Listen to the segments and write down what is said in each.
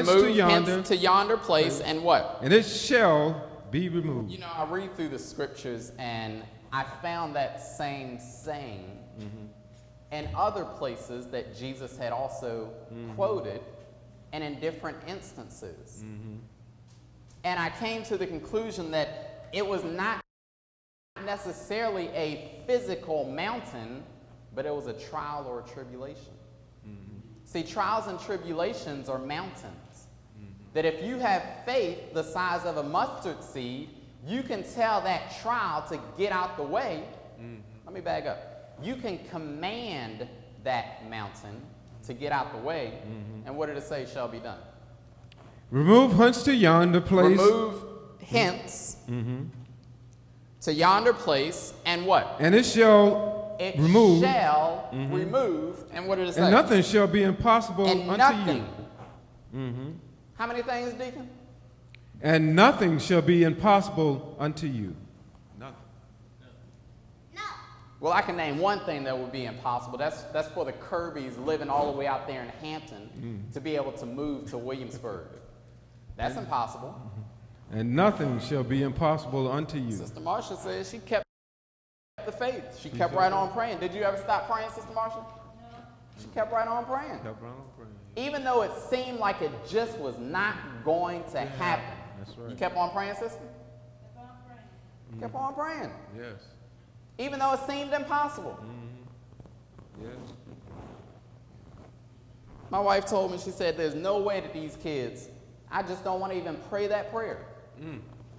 hence to yonder place, and what? And it shall be removed. You know, I read through the scriptures, and I found that same saying in other places that Jesus had also quoted, and in different instances. And I came to the conclusion that it was not necessarily a physical mountain, but it was a trial or a tribulation. See, trials and tribulations are mountains. That if you have faith the size of a mustard seed, you can tell that trial to get out the way. Let me back up. You can command that mountain to get out the way. And what did it say shall be done? Remove hence to yonder place. Remove hence to yonder place, and what? And it shall remove. It shall remove, and what did it say? And nothing shall be impossible and unto nothing. you. How many things, Deacon? And nothing shall be impossible unto you. Nothing. Well, I can name one thing that would be impossible. That's for the Kirbys living all the way out there in Hampton to be able to move to Williamsburg. That's impossible. And nothing shall be impossible unto you. Sister Marcia says she kept the faith. She kept right on praying. Did you ever stop praying, Sister Marcia? No. She kept right on praying. Kept right on praying. Even though it seemed like it just was not going to happen. That's right. You kept on praying, sister? Kept on praying. Kept on praying. Yes. Even though it seemed impossible. Yes. My wife told me, she said, there's no way that these kids, I just don't want to even pray that prayer.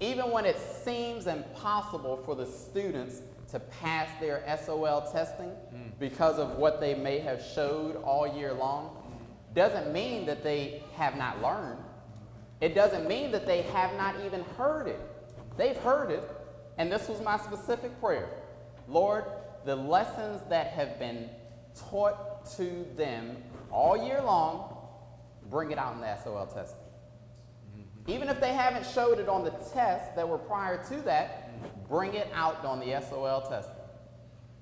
Even when it seems impossible for the students to pass their SOL testing because of what they may have showed all year long, doesn't mean that they have not learned. It doesn't mean that they have not even heard it. They've heard it, and this was my specific prayer. Lord, the lessons that have been taught to them all year long, bring it out in the SOL testing. Even if they haven't showed it on the tests that were prior to that, bring it out on the SOL testing.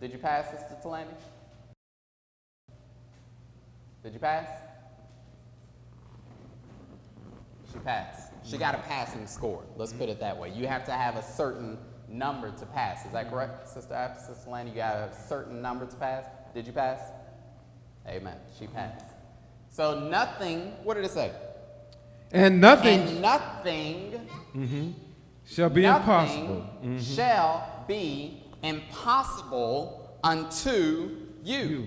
Did you pass, Sister Talani? Did you pass? She passed. She got a passing score. Let's put it that way. You have to have a certain number to pass. Is that correct, Sister Talani? You got a certain number to pass. Did you pass? Amen. She passed. So nothing, what did it say? And nothing. And nothing shall be impossible. Shall be impossible unto you.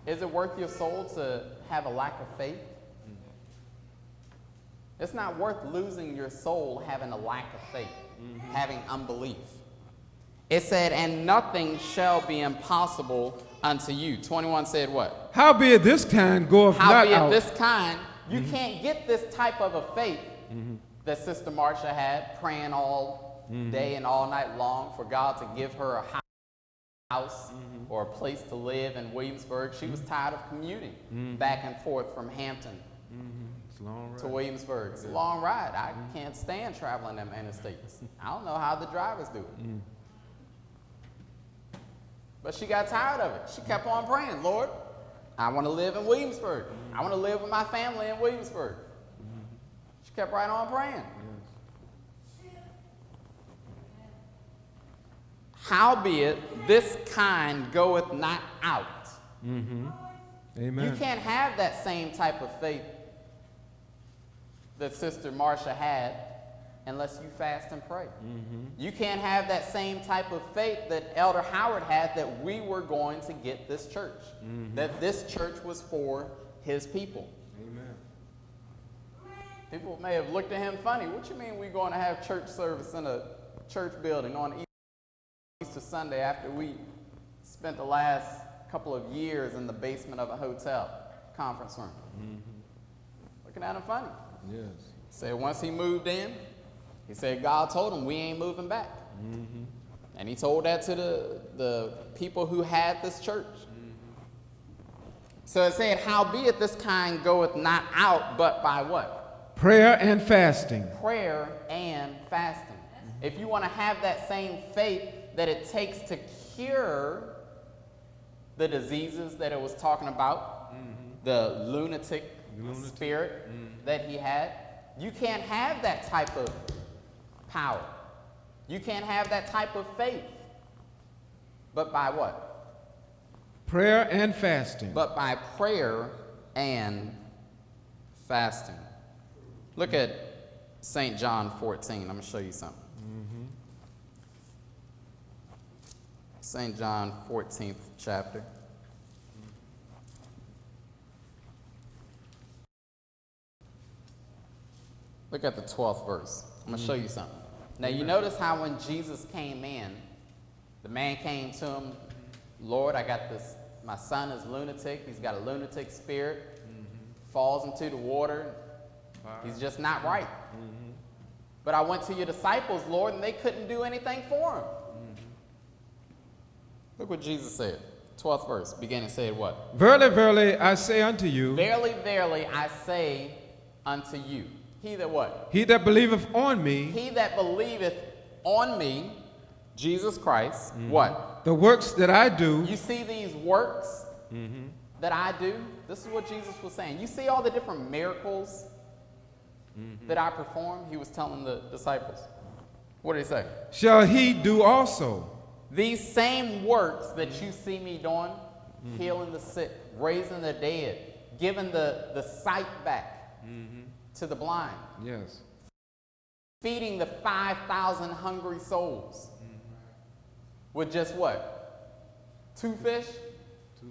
Is it worth your soul to have a lack of faith? It's not worth losing your soul having a lack of faith, having unbelief. It said, and nothing shall be impossible unto you. 21 said what? Howbeit this kind goeth not out. Howbeit this kind, you can't get this type of a faith that Sister Marcia had, praying all day and all night long for God to give her a house or a place to live in Williamsburg. She was tired of commuting back and forth from Hampton to Williamsburg. It's a long ride. I can't stand traveling them interstates. I don't know how the drivers do it. But she got tired of it. She kept on praying, Lord, I want to live in Williamsburg. I want to live with my family in Williamsburg. She kept right on praying. Howbeit, this kind goeth not out. Amen. You can't have that same type of faith that Sister Marcia had unless you fast and pray. You can't have that same type of faith that Elder Howard had, that we were going to get this church, that this church was for his people. Amen. People may have looked at him funny. What you mean we're going to have church service in a church building on Easter Sunday after we spent the last couple of years in the basement of a hotel conference room? Looking at him funny. Yes. Said once he moved in, he said God told him we ain't moving back. And he told that to the people who had this church. So it said, howbeit this kind goeth not out, but by what? Prayer and fasting. Prayer and fasting. If you want to have that same faith that it takes to cure the diseases that it was talking about, the lunatic spirit that he had. You can't have that type of power. You can't have that type of faith. But by what? Prayer and fasting. But by prayer and fasting. Look at St. John 14. I'm going to show you something. St. John 14th chapter. Look at the 12th verse. I'm going to show you something. Now, you notice how when Jesus came in, the man came to him, Lord, I got this, my son is lunatic. He's got a lunatic spirit. Falls into the water. He's just not right. But I went to your disciples, Lord, and they couldn't do anything for him. Look what Jesus said. 12th verse, beginning said what? Verily, verily, I say unto you. Verily, verily, I say unto you. He that what? He that believeth on me. He that believeth on me, Jesus Christ, what? The works that I do. You see these works that I do? This is what Jesus was saying. You see all the different miracles that I perform? He was telling the disciples. What did he say? Shall he do also. These same works that you see me doing, healing the sick, raising the dead, giving the sight back to the blind. Yes. Feeding the 5,000 hungry souls with just what? 2 fish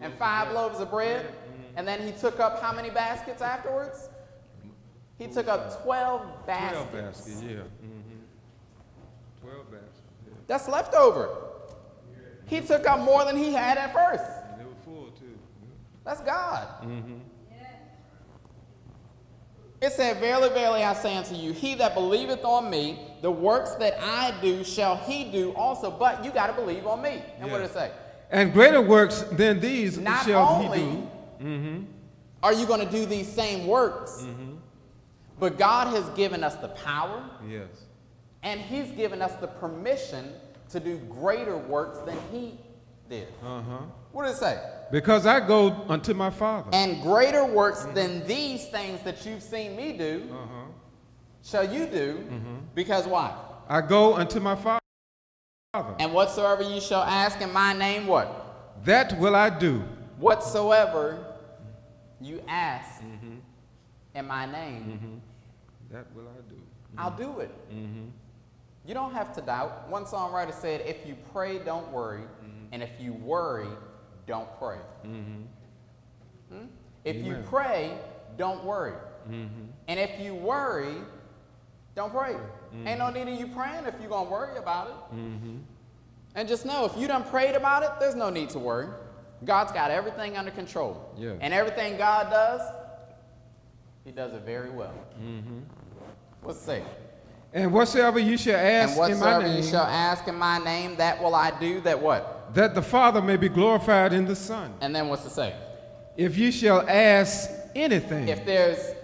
and 5 loaves of bread? And then he took up how many baskets afterwards? He took up 12 baskets. 12 baskets, yeah. 12 baskets. Yeah. That's leftover. He took up more than he had at first. And they were full too. That's God. It said, verily, verily, I say unto you, he that believeth on me, the works that I do shall he do also. But you got to believe on me. And what did it say? And greater works than these Not shall he only do. are you going to do these same works, but God has given us the power. Yes. And he's given us the permission to do greater works than he did. What did it say? Because I go unto my Father. And greater works than these things that you've seen me do shall you do. Because why? I go unto my Father. And whatsoever you shall ask in my name, what? That will I do. Whatsoever you ask in my name, That will I do. I'll do it. You don't have to doubt. One songwriter said, if you pray, don't worry. And if you worry, don't pray. If you pray, don't worry. And if you worry, don't pray. Ain't no need of you praying if you're going to worry about it. And just know, if you done prayed about it, there's no need to worry. God's got everything under control. Yeah. And everything God does, he does it very well. What's it say? And whatsoever you shall ask And in my whatsoever name, you shall ask in my name, that will I do. That what? that the Father may be glorified in the Son. And then what's it say? If you shall ask anything. If there's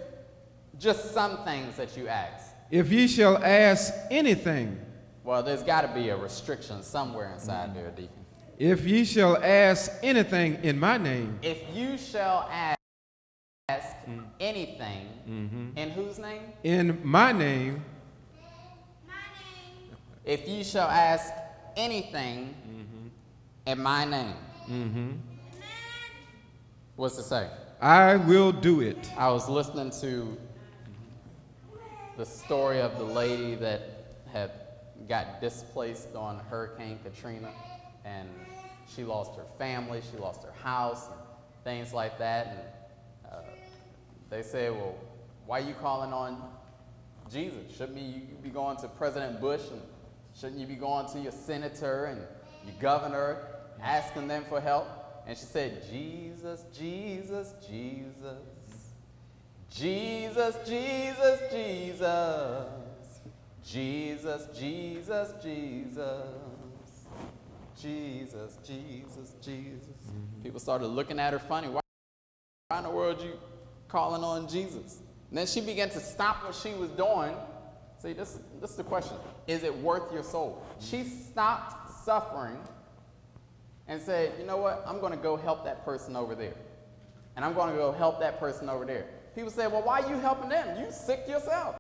just some things that you ask. If ye shall ask anything. Well, there's got to be a restriction somewhere inside there, Deacon. If ye shall ask anything in my name. If you shall ask anything, in whose name? In my name. If you shall ask anything in my name. What's it say? I will do it. I was listening to the story of the lady that had got displaced on Hurricane Katrina, and she lost her family, she lost her house, and things like that. And they said, well, why are you calling on Jesus? Shouldn't you be going to President Bush, and shouldn't you be going to your senator and your governor, asking them for help? And she said, Jesus, Jesus, Jesus. Jesus, Jesus, Jesus. Jesus, Jesus, Jesus. Jesus, Jesus, Jesus. People started looking at her funny. Why in the world you calling on Jesus? And then she began to stop what she was doing. See, this is the question. Is it worth your soul? She stopped suffering and said, you know what? I'm going to go help that person over there. And I'm going to go help that person over there. People say, well, why are you helping them? You sick yourself.